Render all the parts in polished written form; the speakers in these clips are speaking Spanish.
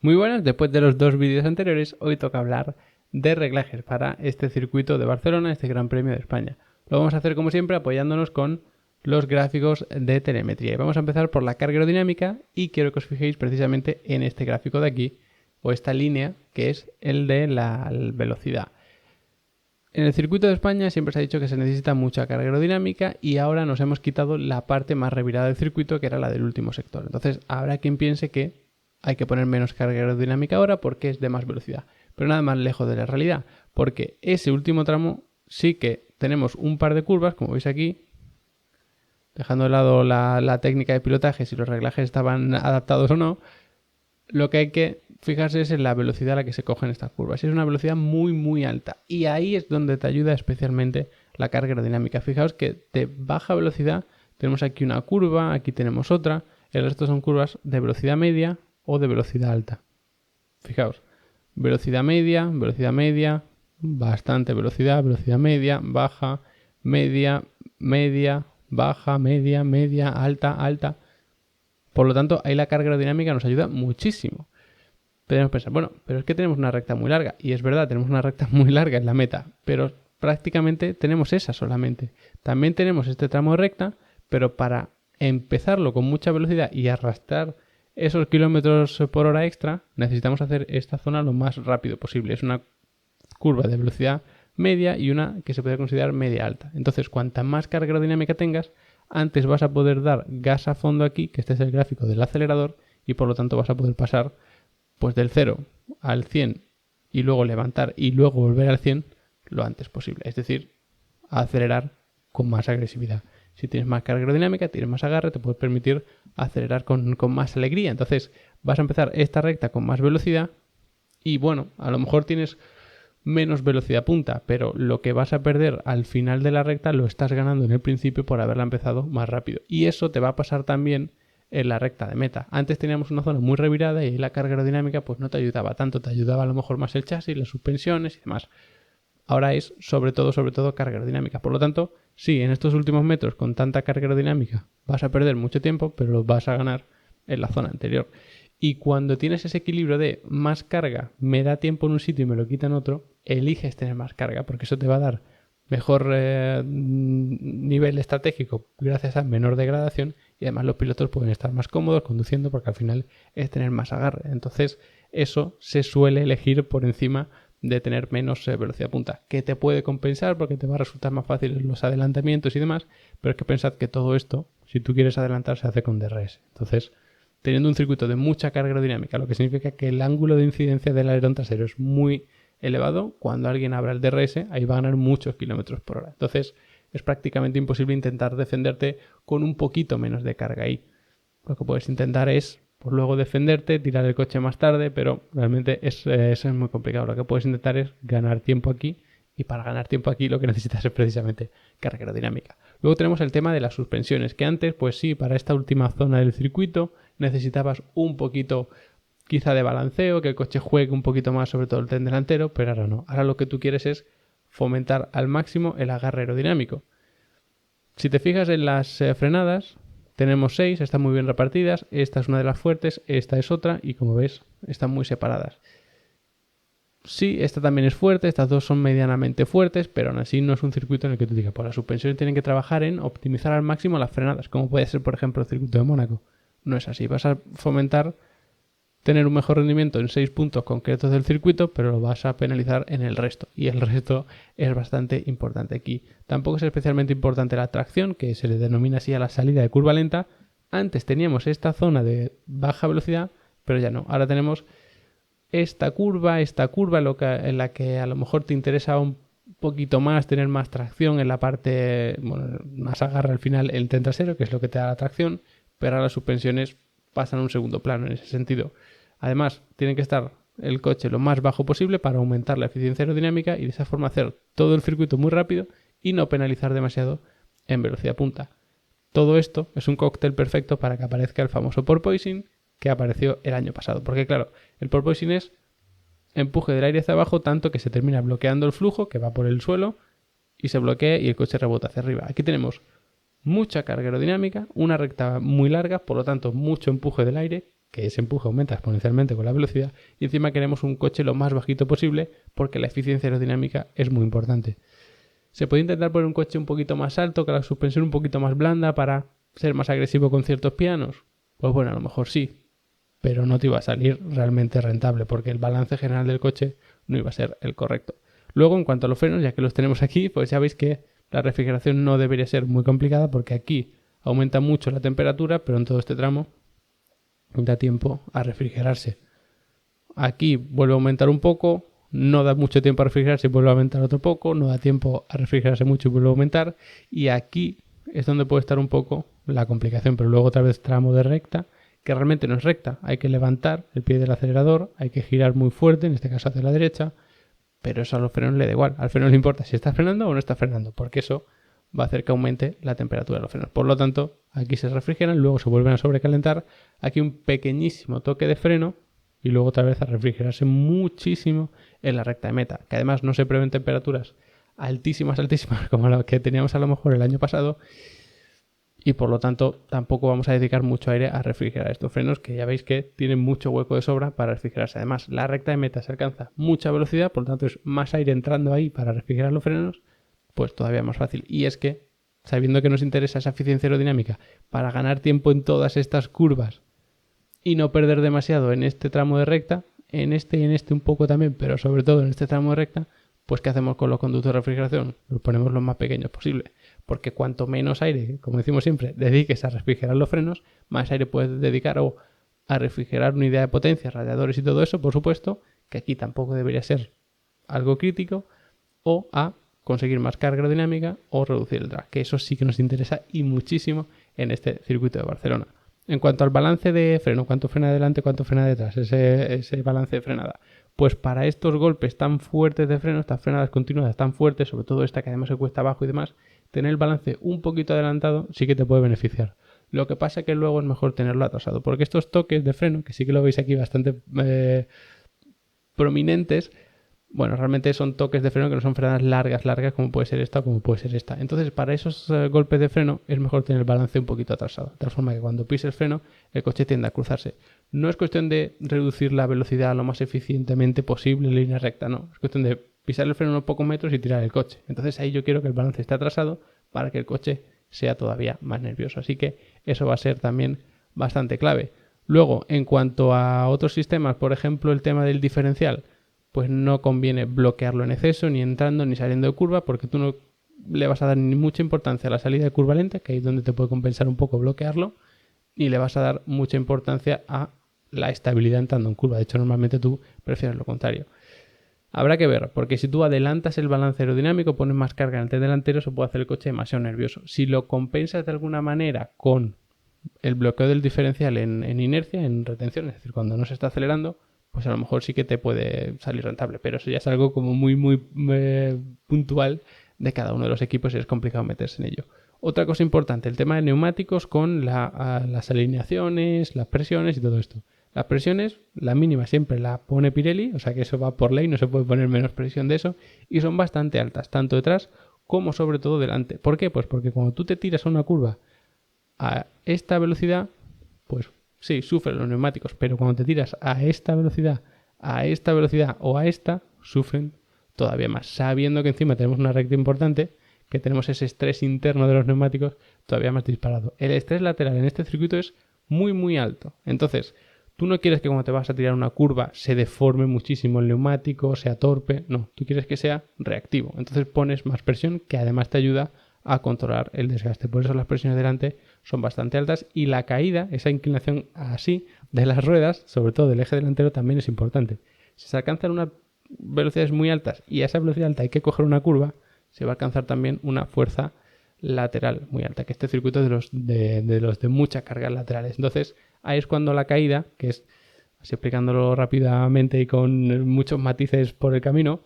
Muy buenas, después de los dos vídeos anteriores, hoy toca hablar de reglajes para este circuito de Barcelona, este Gran Premio de España. Lo vamos a hacer como siempre apoyándonos con los gráficos de telemetría. Y vamos a empezar por la carga aerodinámica y quiero que os fijéis precisamente en este gráfico de aquí, o esta línea, que es el de la velocidad. En el circuito de España siempre se ha dicho que se necesita mucha carga aerodinámica y ahora nos hemos quitado la parte más revirada del circuito, que era la del último sector. Entonces habrá quien piense que hay que poner menos carga aerodinámica ahora porque es de más velocidad. Pero nada más lejos de la realidad, porque ese último tramo sí que tenemos un par de curvas, como veis aquí, dejando de lado la técnica de pilotaje, si los reglajes estaban adaptados o no. Lo que hay que fijarse es en la velocidad a la que se cogen estas curvas. Es una velocidad muy alta y ahí es donde te ayuda especialmente la carga aerodinámica. Fijaos que de baja velocidad tenemos aquí una curva, aquí tenemos otra, el resto son curvas de velocidad media o de velocidad alta. Fijaos, velocidad media, bastante velocidad, velocidad media, baja, media, baja, media, alta. Por lo tanto, ahí la carga aerodinámica nos ayuda muchísimo. Podemos pensar, bueno, pero es que tenemos una recta muy larga. Y es verdad, tenemos una recta muy larga en la meta, pero prácticamente tenemos esa solamente. También tenemos este tramo de recta, pero para empezarlo con mucha velocidad y arrastrar esos kilómetros por hora extra, necesitamos hacer esta zona lo más rápido posible. Es una curva de velocidad media y una que se puede considerar media alta. Entonces, cuanta más carga aerodinámica tengas, antes vas a poder dar gas a fondo aquí, que este es el gráfico del acelerador, y por lo tanto vas a poder pasar pues del 0 al 100 y luego levantar y luego volver al 100 lo antes posible. Es decir, acelerar con más agresividad. Si tienes más carga aerodinámica, tienes más agarre, te puedes permitir acelerar con más alegría. Entonces vas a empezar esta recta con más velocidad y bueno, a lo mejor tienes menos velocidad punta, pero lo que vas a perder al final de la recta lo estás ganando en el principio por haberla empezado más rápido. Y eso te va a pasar también en la recta de meta. Antes teníamos una zona muy revirada y ahí la carga aerodinámica pues no te ayudaba tanto, te ayudaba a lo mejor más el chasis, las suspensiones y demás. Ahora es sobre todo carga aerodinámica. Por lo tanto, sí, en estos últimos metros con tanta carga aerodinámica vas a perder mucho tiempo, pero lo vas a ganar en la zona anterior. Y cuando tienes ese equilibrio de más carga, me da tiempo en un sitio y me lo quita en otro, eliges tener más carga porque eso te va a dar mejor nivel estratégico gracias a menor degradación y además los pilotos pueden estar más cómodos conduciendo porque al final es tener más agarre. Entonces eso se suele elegir por encima de tener menos velocidad punta, que te puede compensar porque te va a resultar más fácil los adelantamientos y demás, pero es que pensad que todo esto, si tú quieres adelantar, se hace con DRS. Entonces, teniendo un circuito de mucha carga aerodinámica, lo que significa que el ángulo de incidencia del alerón trasero es muy elevado, cuando alguien abra el DRS, ahí va a ganar muchos kilómetros por hora. Entonces, es prácticamente imposible intentar defenderte con un poquito menos de carga ahí. Lo que puedes intentar es, pues luego defenderte, tirar el coche más tarde, pero realmente eso es muy complicado. Lo que puedes intentar es ganar tiempo aquí y para ganar tiempo aquí lo que necesitas es precisamente carga aerodinámica. Luego tenemos el tema de las suspensiones, que antes, pues sí, para esta última zona del circuito necesitabas un poquito quizá de balanceo, que el coche juegue un poquito más sobre todo el tren delantero, pero ahora no. Ahora lo que tú quieres es fomentar al máximo el agarre aerodinámico. Si te fijas en las frenadas, tenemos 6, están muy bien repartidas, esta es una de las fuertes, esta es otra y como ves están muy separadas. Sí, esta también es fuerte, estas dos son medianamente fuertes, pero aún así no es un circuito en el que tú digas, pues las suspensiones tienen que trabajar en optimizar al máximo las frenadas, como puede ser por ejemplo el circuito de Mónaco. No es así, vas a fomentar tener un mejor rendimiento en 6 puntos concretos del circuito, pero lo vas a penalizar en el resto. Y el resto es bastante importante aquí. Tampoco es especialmente importante la tracción, que se le denomina así a la salida de curva lenta. Antes teníamos esta zona de baja velocidad, pero ya no. Ahora tenemos esta curva en la que a lo mejor te interesa un poquito más tener más tracción en la parte, bueno, más agarra al final el tren trasero, que es lo que te da la tracción, pero ahora las suspensiones pasan a un segundo plano en ese sentido. Además, tiene que estar el coche lo más bajo posible para aumentar la eficiencia aerodinámica y de esa forma hacer todo el circuito muy rápido y no penalizar demasiado en velocidad punta. Todo esto es un cóctel perfecto para que aparezca el famoso porpoising que apareció el año pasado. Porque claro, el porpoising es empuje del aire hacia abajo tanto que se termina bloqueando el flujo que va por el suelo y se bloquea y el coche rebota hacia arriba. Aquí tenemos mucha carga aerodinámica, una recta muy larga, por lo tanto mucho empuje del aire que ese empuje aumenta exponencialmente con la velocidad, y encima queremos un coche lo más bajito posible porque la eficiencia aerodinámica es muy importante. ¿Se puede intentar poner un coche un poquito más alto, con la suspensión un poquito más blanda para ser más agresivo con ciertos pianos? Pues bueno, a lo mejor sí, pero no te iba a salir realmente rentable porque el balance general del coche no iba a ser el correcto. Luego, en cuanto a los frenos, ya que los tenemos aquí, pues ya veis que la refrigeración no debería ser muy complicada porque aquí aumenta mucho la temperatura, pero en todo este tramo da tiempo a refrigerarse. Aquí vuelve a aumentar un poco, no da mucho tiempo a refrigerarse y vuelve a aumentar otro poco, no da tiempo a refrigerarse mucho y vuelve a aumentar, y aquí es donde puede estar un poco la complicación, pero luego otra vez tramo de recta, que realmente no es recta, hay que levantar el pie del acelerador, hay que girar muy fuerte, en este caso hacia la derecha, pero eso a los frenos le da igual, al freno le importa si está frenando o no está frenando, porque eso va a hacer que aumente la temperatura de los frenos. Por lo tanto, aquí se refrigeran, luego se vuelven a sobrecalentar, aquí un pequeñísimo toque de freno y luego otra vez a refrigerarse muchísimo en la recta de meta, que además no se prevén temperaturas altísimas como las que teníamos a lo mejor el año pasado, y por lo tanto tampoco vamos a dedicar mucho aire a refrigerar estos frenos, que ya veis que tienen mucho hueco de sobra para refrigerarse. Además, la recta de meta se alcanza mucha velocidad, por lo tanto es más aire entrando ahí para refrigerar los frenos, pues todavía más fácil. Y es que, sabiendo que nos interesa esa eficiencia aerodinámica para ganar tiempo en todas estas curvas y no perder demasiado en este tramo de recta, en este y en este un poco también, pero sobre todo en este tramo de recta, pues ¿qué hacemos con los conductos de refrigeración? Los ponemos lo más pequeños posible, porque cuanto menos aire, como decimos siempre, dediques a refrigerar los frenos, más aire puedes dedicar o a refrigerar una unidad de potencia, radiadores y todo eso, por supuesto, que aquí tampoco debería ser algo crítico, o a conseguir más carga aerodinámica o reducir el drag, que eso sí que nos interesa y muchísimo en este circuito de Barcelona. En cuanto al balance de freno, cuánto frena adelante, cuánto frena detrás, ese balance de frenada, pues para estos golpes tan fuertes de freno, estas frenadas continuadas tan fuertes, sobre todo esta que además se cuesta abajo y demás, tener el balance un poquito adelantado sí que te puede beneficiar. Lo que pasa es que luego es mejor tenerlo atrasado, porque estos toques de freno, que sí que lo veis aquí bastante prominentes, bueno, realmente son toques de freno que no son frenadas largas, como puede ser esta o como puede ser esta. Entonces, para esos golpes de freno es mejor tener el balance un poquito atrasado. De tal forma que cuando pise el freno, el coche tiende a cruzarse. No es cuestión de reducir la velocidad lo más eficientemente posible en línea recta, no. Es cuestión de pisar el freno unos pocos metros y tirar el coche. Entonces, ahí yo quiero que el balance esté atrasado para que el coche sea todavía más nervioso. Así que eso va a ser también bastante clave. Luego, en cuanto a otros sistemas, por ejemplo, el tema del diferencial, pues no conviene bloquearlo en exceso, ni entrando ni saliendo de curva, porque tú no le vas a dar ni mucha importancia a la salida de curva lenta, que ahí es donde te puede compensar un poco bloquearlo, ni le vas a dar mucha importancia a la estabilidad entrando en curva. De hecho, normalmente tú prefieres lo contrario. Habrá que ver, porque si tú adelantas el balance aerodinámico, pones más carga en el tren delantero, eso puede hacer el coche demasiado nervioso. Si lo compensas de alguna manera con el bloqueo del diferencial en inercia, en retención, es decir, cuando no se está acelerando, pues a lo mejor sí que te puede salir rentable, pero eso ya es algo como muy puntual de cada uno de los equipos y es complicado meterse en ello. Otra cosa importante, el tema de neumáticos con las alineaciones, las presiones y todo esto. Las presiones, la mínima siempre la pone Pirelli, o sea que eso va por ley, no se puede poner menos presión de eso, y son bastante altas, tanto detrás como sobre todo delante. ¿Por qué? Pues porque cuando tú te tiras a una curva a esta velocidad, pues sí, sufren los neumáticos, pero cuando te tiras a esta velocidad o a esta, sufren todavía más. Sabiendo que encima tenemos una recta importante, que tenemos ese estrés interno de los neumáticos todavía más disparado. El estrés lateral en este circuito es muy alto. Entonces, tú no quieres que cuando te vas a tirar una curva se deforme muchísimo el neumático, sea torpe. No, tú quieres que sea reactivo. Entonces pones más presión que además te ayuda a controlar el desgaste. Por eso las presiones delante son bastante altas y la caída, esa inclinación así de las ruedas, sobre todo del eje delantero, también es importante. Si se alcanzan unas velocidades muy altas y a esa velocidad alta hay que coger una curva, se va a alcanzar también una fuerza lateral muy alta, que este circuito es de los de muchas cargas laterales. Entonces ahí es cuando la caída, que es, así explicándolo rápidamente y con muchos matices por el camino,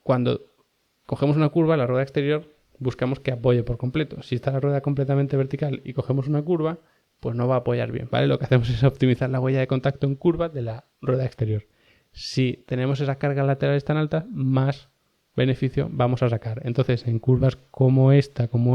cuando cogemos una curva, la rueda exterior buscamos que apoye por completo. Si está la rueda completamente vertical y cogemos una curva, pues no va a apoyar bien, ¿vale? Lo que hacemos es optimizar la huella de contacto en curva de la rueda exterior. Si tenemos esas cargas laterales tan altas, más beneficio vamos a sacar. Entonces, en curvas como esta, pues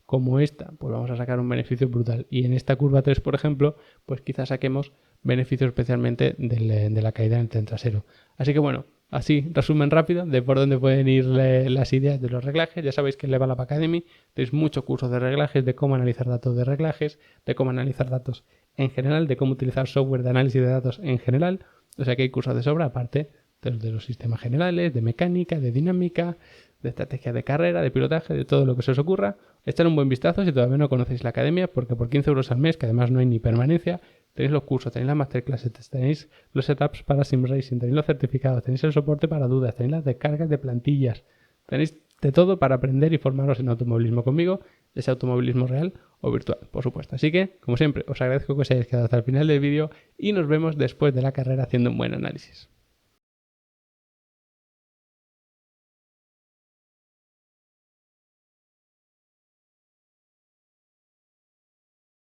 vamos a sacar un beneficio brutal. Y en esta curva 3, por ejemplo, pues quizás saquemos beneficio especialmente de la caída en el tren trasero. Así que bueno, así, resumen rápido de por dónde pueden ir las ideas de los reglajes. Ya sabéis que en Level Up Academy tenéis muchos cursos de reglajes, de cómo analizar datos de reglajes, de cómo analizar datos en general, de cómo utilizar software de análisis de datos en general. O sea que hay cursos de sobra, aparte de los sistemas generales, de mecánica, de dinámica, de estrategia de carrera, de pilotaje, de todo lo que se os ocurra. Echad un buen vistazo si todavía no conocéis la academia, porque por 15 euros al mes, que además no hay ni permanencia, tenéis los cursos, tenéis las masterclasses, tenéis los setups para SimRacing, tenéis los certificados, tenéis el soporte para dudas, tenéis las descargas de plantillas, tenéis de todo para aprender y formaros en automovilismo conmigo, ese automovilismo real o virtual, por supuesto. Así que, como siempre, os agradezco que os hayáis quedado hasta el final del vídeo y nos vemos después de la carrera haciendo un buen análisis.